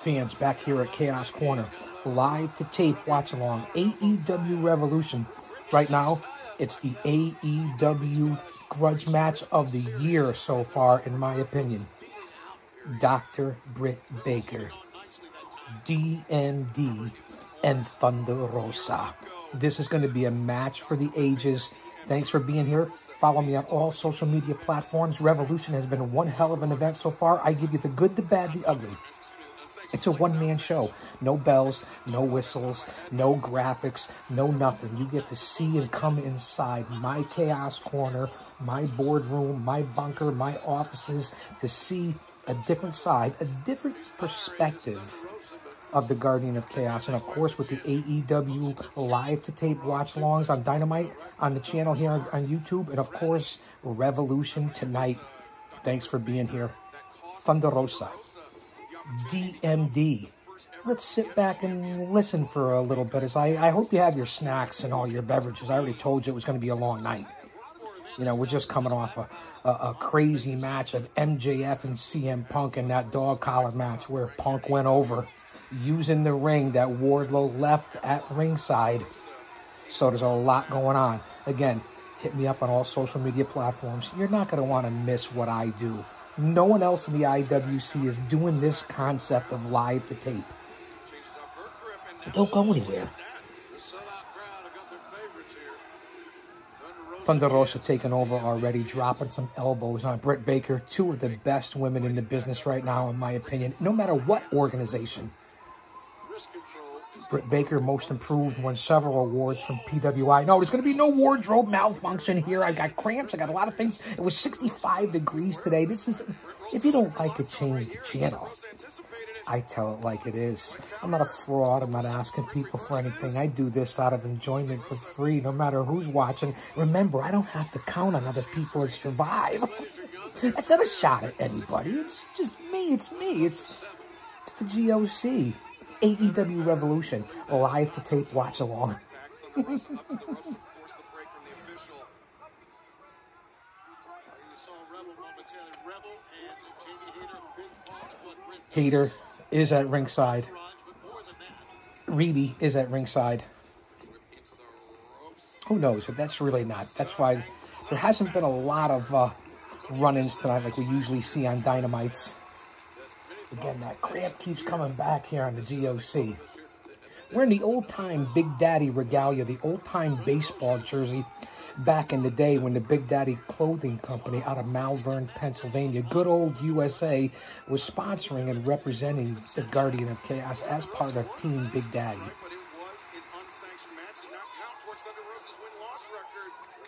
Fans, back here at Chaos Corner, live to tape, watch along, AEW Revolution. Right now, it's the AEW grudge match of the year so far, in my opinion. Dr. Britt Baker, DMD, and Thunder Rosa. This is going to be a match for the ages. Thanks for being here. Follow me on all social media platforms. Revolution has been one hell of an event so far. I give you the good, the bad, the ugly. It's a one-man show. No bells, no whistles, no graphics, no nothing. You get to see and come inside my Chaos Corner, my boardroom, my bunker, my offices, to see a different side, a different perspective of the Guardian of Chaos. And of course, with the AEW live to tape watch-alongs on Dynamite, on the channel here on YouTube, and of course, Revolution tonight. Thanks for being here. Thunder Rosa, DMD. Let's sit back and listen for a little bit. As I hope you have your snacks and all your beverages. I already told you it was going to be a long night. You know, we're just coming off a crazy match of MJF and CM Punk in that dog collar match where Punk went over using the ring that Wardlow left at ringside. So there's a lot going on. Again, hit me up on all social media platforms. You're not going to want to miss what I do. No one else in the IWC is doing this concept of live to tape. But don't go anywhere. Thunder Rosa taking over already, dropping some elbows on Britt Baker. Two of the best women in the business right now, in my opinion, no matter what organization. Britt Baker, most improved, won several awards from PWI. No, there's going to be no wardrobe malfunction here. I got cramps. I got a lot of things. It was 65 degrees today. This is, if you don't like it, change the channel. I tell it like it is. I'm not a fraud. I'm not asking people for anything. I do this out of enjoyment for free, no matter who's watching. Remember, I don't have to count on other people to survive. That's not a shot at anybody. It's just me. It's me. It's the GOC. AEW Revolution, live to tape watch along. Hater is at ringside. Reedy is at ringside. Who knows if that's really not. That's why there hasn't been a lot of run-ins tonight like we usually see on Dynamites. Again, that cramp keeps coming back here on the GOC. Wearing the old-time Big Daddy regalia, the old-time baseball jersey back in the day when the Big Daddy Clothing Company out of Malvern, Pennsylvania, good old USA, was sponsoring and representing the Guardian of Chaos as part of Team Big Daddy.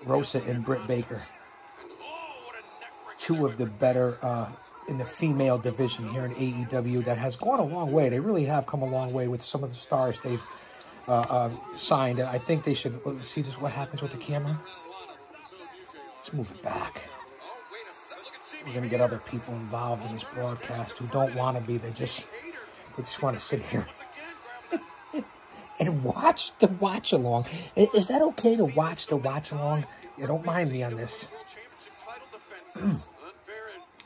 Rosa and Britt Baker. Two of the better in the female division here in AEW that has gone a long way. They really have come a long way with some of the stars they've signed. I think they should see this. What happens with the camera? Let's move it back. We're going to get other people involved in this broadcast who don't want to be. They just want to sit here and watch the watch along. Is that okay to watch the watch along? You don't mind me on this.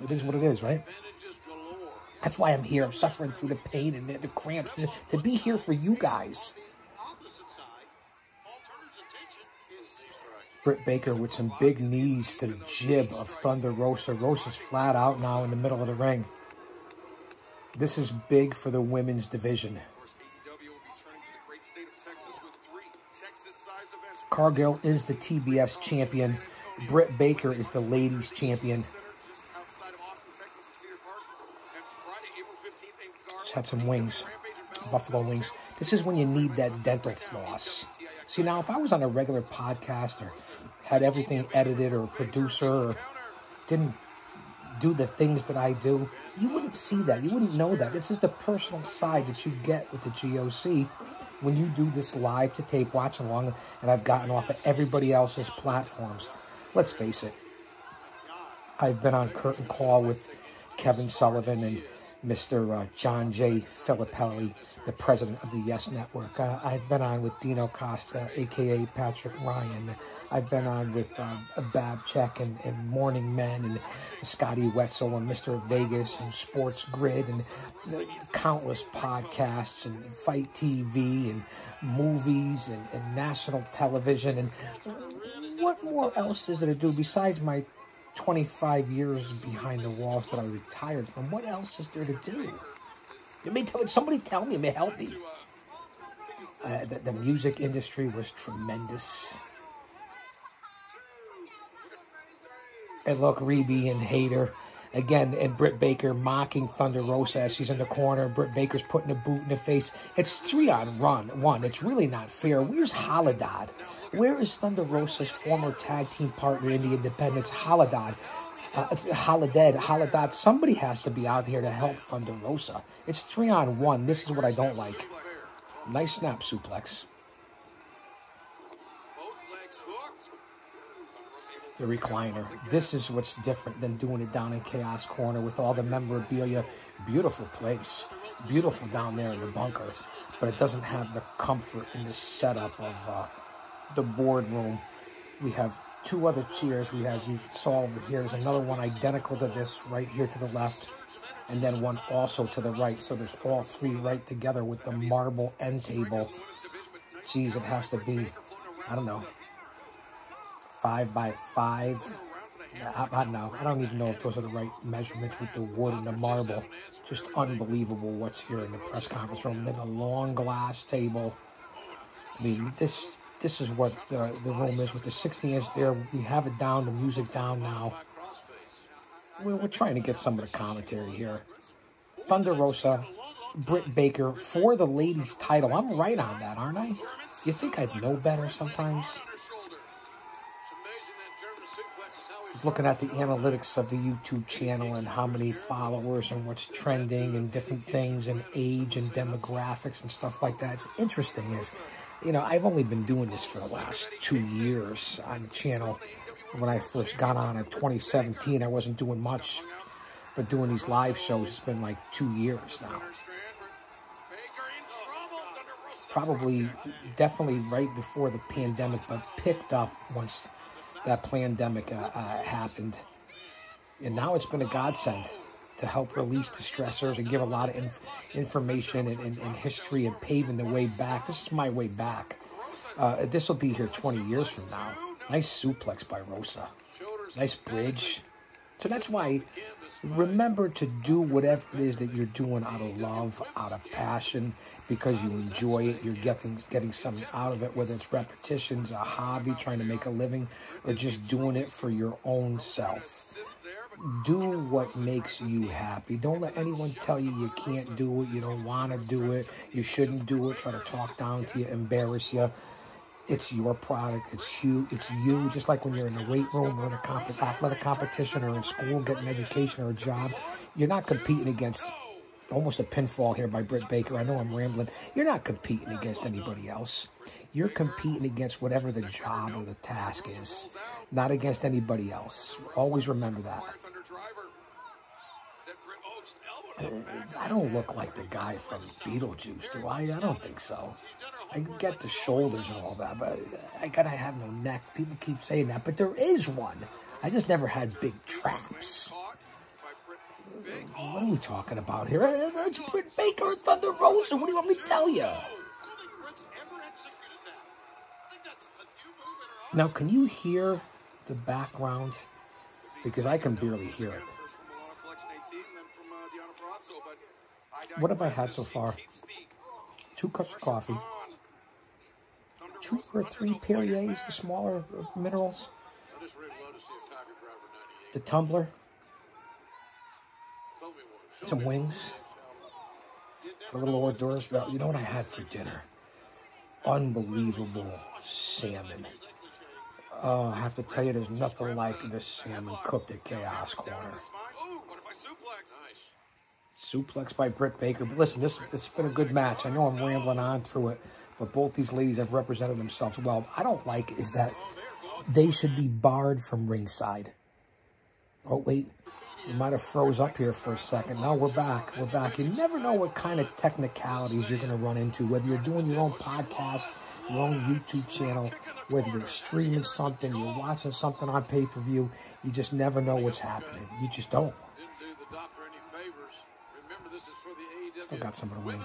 It is what it is, right? That's why I'm here. I'm suffering through the pain and the cramps to be here for you guys. Britt Baker with some big knees to the jib of Thunder Rosa. Rosa's flat out now in the middle of the ring. This is big for the women's division. Cargill is the TBS champion. Britt Baker is the ladies champion. Just had some wings, buffalo wings. This is when you need that dental floss. See, now, if I was on a regular podcast or had everything edited or a producer or didn't do the things that I do, you wouldn't see that. You wouldn't know that. This is the personal side that you get with the GOC when you do this live to tape watch along, and I've gotten off of everybody else's platforms. Let's face it. I've been on Curtain Call with Kevin Sullivan and Mr. John J. Filippelli, the president of the Yes Network. I've been on with Dino Costa, a.k.a. Patrick Ryan. I've been on with Babchek and Morning Men and Scotty Wetzel and Mr. Vegas and Sports Grid and countless podcasts and Fight TV and movies and national television. And what more else is there to do besides my 25 years behind the walls that I retired from? What else is there to do? Somebody tell me, it may help me. The music industry was tremendous. And look, Reby and Hater, again, and Britt Baker mocking Thunder Rosa as she's in the corner. Britt Baker's putting a boot in the face. It's 3-on-1. It's really not fair. Where's Haladad? Where is Thunder Rosa's former tag team partner in the Independents, Haladad? Haladad. Somebody has to be out here to help Thunder Rosa. It's 3-on-1. This is what I don't like. Nice snap suplex. The recliner. This is what's different than doing it down in Chaos Corner with all the memorabilia. Beautiful place. Beautiful down there in the bunker. But it doesn't have the comfort in the setup of the boardroom. We have two other chairs. We have, you saw over here, there's another one identical to this right here to the left. And then one also to the right. So there's all three right together with the marble end table. Geez, it has to be, I don't know, 5 by 5. I don't know. I don't even know if those are the right measurements with the wood and the marble. Just unbelievable what's here in the press conference room. Then a long glass table. I mean, this is what the room is with the 60-inch there. We have it down, the music down now. We're trying to get some of the commentary here. Thunder Rosa, Britt Baker for the ladies' title. I'm right on that, aren't I? You think I'd know better sometimes? Just looking at the analytics of the YouTube channel and how many followers and what's trending and different things and age and demographics and stuff like that. It's interesting is, you know, I've only been doing this for the last 2 years on the channel. When I first got on in 2017, I wasn't doing much, but doing these live shows, it's been like 2 years now. Probably, definitely right before the pandemic, but picked up once that pandemic happened. And now it's been a godsend to help release the stressors and give a lot of information and history and paving the way back. This is my way back. This will be here 20 years from now. Nice suplex by Rosa. Nice bridge. So that's why, remember to do whatever it is that you're doing out of love, out of passion, because you enjoy it. You're getting something out of it, whether it's repetitions, a hobby, trying to make a living, or just doing it for your own self. Do what makes you happy. Don't let anyone tell you you can't do it, you don't want to do it, you shouldn't do it, try to talk down to you, embarrass you. It's your product. It's you. Just like when you're in the weight room or in a athletic competition or in school, getting an education or a job. You're not competing against, almost a pinfall here by Britt Baker. I know I'm rambling. You're not competing against anybody else. You're competing against whatever the job or the task is, not against anybody else. Always remember that. I don't look like the guy from Beetlejuice, do I? I don't think so. I get the shoulders and all that, but I gotta have no neck. People keep saying that, but there is one. I just never had big traps. What are we talking about here? It's Britt Baker and Thunder Rosa. What do you want me to tell you? Now, can you hear the background? Because I can barely hear it. What have I had so far? 2 cups of coffee. 2 or 3 Perriers, the smaller minerals. The tumbler. Some wings. A little hors d'oeuvres. You know what I had for dinner? Unbelievable salmon. Oh, I have to tell you, there's nothing like this salmon cooked at Chaos Corner. Suplex by Britt Baker. But listen, it's been a good match. I know I'm rambling on through it, but both these ladies have represented themselves well. I don't like is that they should be barred from ringside. Oh, wait. You might have froze up here for a second. No, we're back. We're back. You never know what kind of technicalities you're going to run into, whether you're doing your own podcast, your own YouTube channel, whether you're streaming something, you're watching something on pay-per-view. You just never know what's happening. You just don't. Still got some of the wing.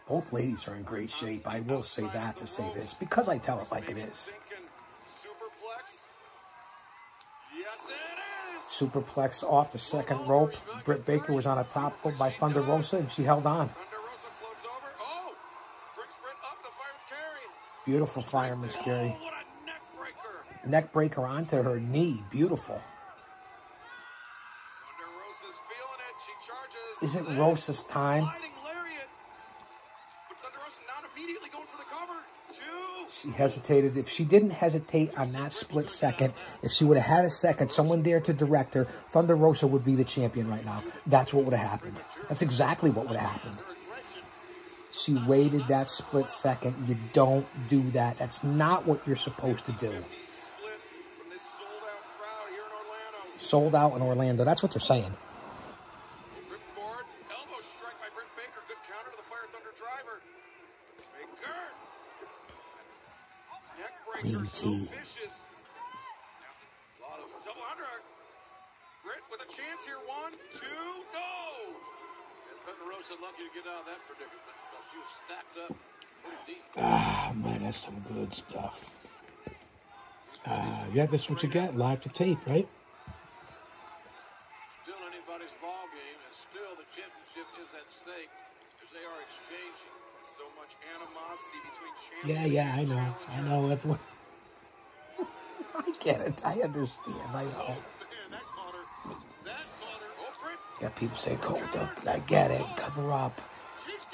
Both ladies are in great shape. I will say that to say this, because I tell it like it is. Superplex off the second rope. Britt Baker was on a top rope by Thunder Rosa, and she held on. Beautiful fireman's carry. Neck breaker onto her knee. Beautiful. Is it Rosa's time? She hesitated. If she didn't hesitate on that split second, if she would have had a second, someone there to direct her, Thunder Rosa would be the champion right now. That's what would have happened. That's exactly what would have happened. She waited that split second. You don't do that. That's not what you're supposed to do. Sold out in Orlando. That's what they're saying. Green tea. Britt with a chance here. 1, 2, go! And Thunder Rosa lucky to get out of that predicament because she was stacked up pretty deep. Ah, man, that's some good stuff. Yeah, this is what you get. Live to tape, right? Still anybody's ball game, and still the championship is at stake because they are exchanging so much animosity between champions. Yeah, I know. Everyone. I get it. I understand. I know. Got people say cold up. I get it. Cover up.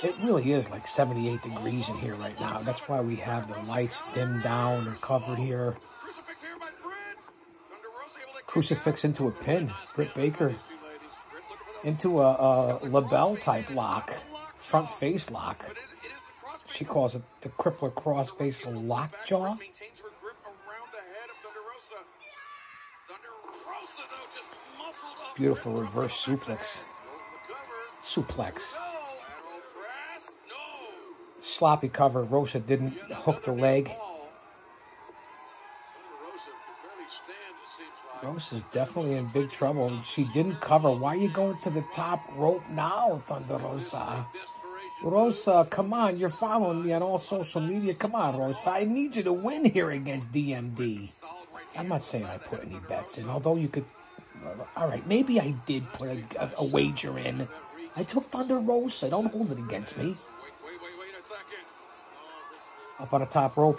It really is like 78 degrees in here right now. That's why we have the lights dimmed down or covered here. Crucifix into a pin. Britt Baker into a label type lock. Front face lock. She calls it the crippler cross face lockjaw. Beautiful reverse suplex. Sloppy cover. Rosa didn't hook the leg. Rosa's definitely in big trouble. She didn't cover. Why are you going to the top rope now, Thunder Rosa? Rosa, come on. You're following me on all social media. Come on, Rosa. I need you to win here against DMD. I'm not saying I put any bets in, although you could... All right, maybe I did put a wager in. I took Thunder Rosa. Don't hold it against me. Up on the top rope.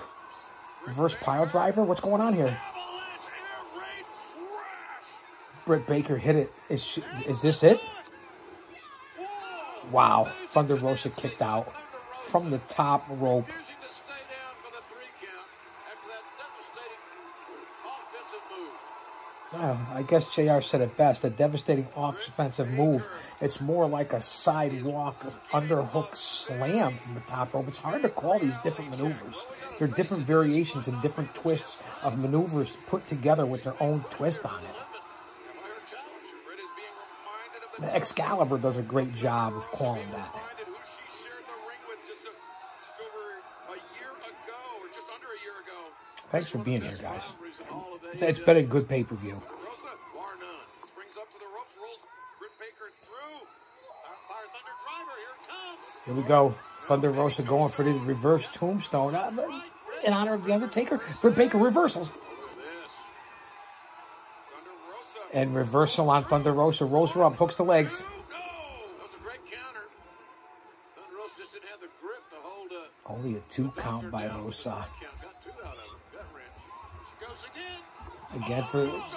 Reverse pile driver. What's going on here? Britt Baker hit it. Is this it? Wow. Thunder Rosa kicked out from the top rope. I guess JR said it best. A devastating offensive move. It's more like a sidewalk underhook slam from the top rope. It's hard to call these different maneuvers. There are different variations and different twists of maneuvers put together with their own twist on it. Excalibur does a great job of calling that. Thanks for being here, guys. It's been a good pay-per-view. Here we go. Thunder Rosa going for the reverse tombstone in honor of The Undertaker. Britt Baker reversals. And reversal on Thunder Rosa. Rolls her up, hooks the legs. Only a 2 count by Rosa. Again,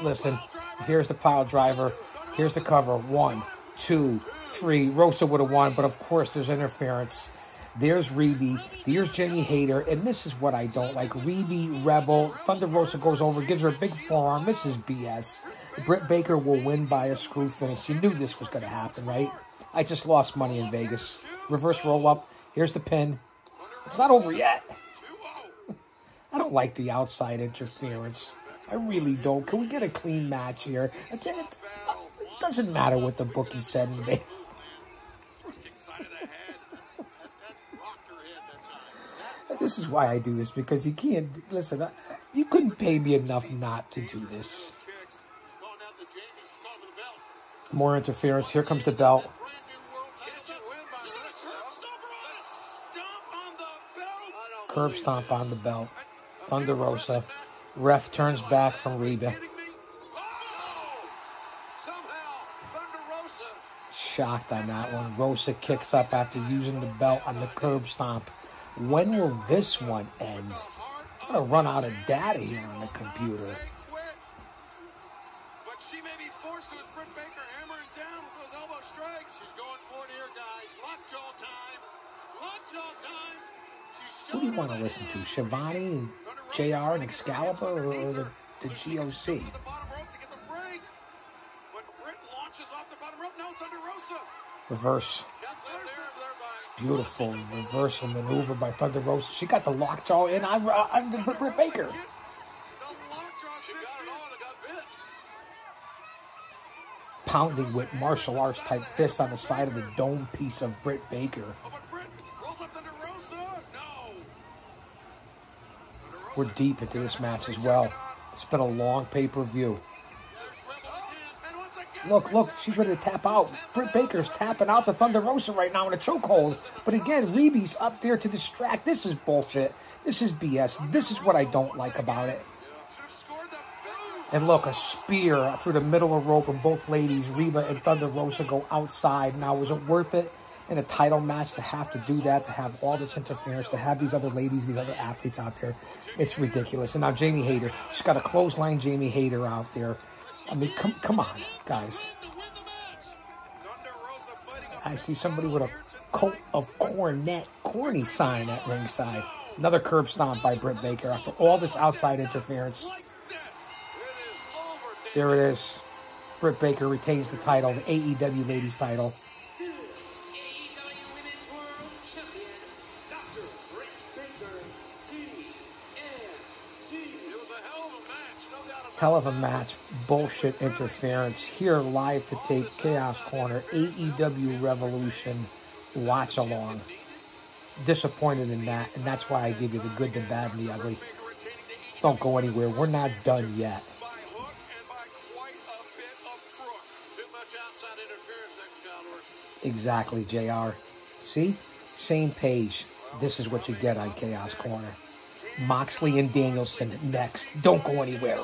listen, here's the pile driver. Here's the cover. 1, 2, 3. Rosa would have won, but of course there's interference. There's Reby. There's Jenny Hayter. And this is what I don't like. Reby, Rebel. Thunder Rosa goes over, gives her a big forearm. This is BS. Britt Baker will win by a screw finish. You knew this was going to happen, right? I just lost money in Vegas. Reverse roll-up. Here's the pin. It's not over yet. I don't like the outside interference. I really don't. Can we get a clean match here? Again, it doesn't matter what the bookie said in Vegas. This is why I do this, because you can't... Listen, you couldn't pay me enough not to do this. More interference. Here comes the belt. Curb stomp on the belt. Thunder Rosa. Ref turns back from Reba. Shocked on that one. Rosa kicks up after using the belt on the curb stomp. When will this one end? I'm going to run out of data here on the computer. But she may be forced to, as Britt Baker hammering down with those elbow strikes. She's going for it here, guys. Lockjaw time. Lockjaw time. Who do you want to listen to? Shivani and JR and Excalibur, or the GOC? Reverse. Beautiful reversal maneuver by Thunder Rosa. She got the lockjaw in on Britt Baker. Pounding with martial arts type fist on the side of the dome piece of Britt Baker. We're deep into this match as well. It's been a long pay-per-view. Look, she's ready to tap out. Britt Baker's tapping out the Thunder Rosa right now in a chokehold. But again, Reeby's up there to distract. This is bullshit. This is BS. This is what I don't like about it. And look, a spear through the middle of the rope, and both ladies, Reba and Thunder Rosa, go outside. Now, was it worth it in a title match to have to do that, to have all this interference, to have these other ladies, these other athletes out there? It's ridiculous. And now Jamie Hayter. She's got a clothesline Jamie Hayter out there. I mean, come on, guys. I see somebody with a coat of corny sign at ringside. Another curb stomp by Britt Baker after all this outside interference. There it is. Britt Baker retains the title, the AEW Ladies title. Hell of a match. Bullshit interference. Here live to tape, Chaos Corner, AEW Revolution watch along. Disappointed in that, and that's why I give you the good, the bad, and the ugly. Don't go anywhere. We're not done yet. Exactly, JR. See? Same page. This is what you get on Chaos Corner. Moxley and Danielson next. Don't go anywhere.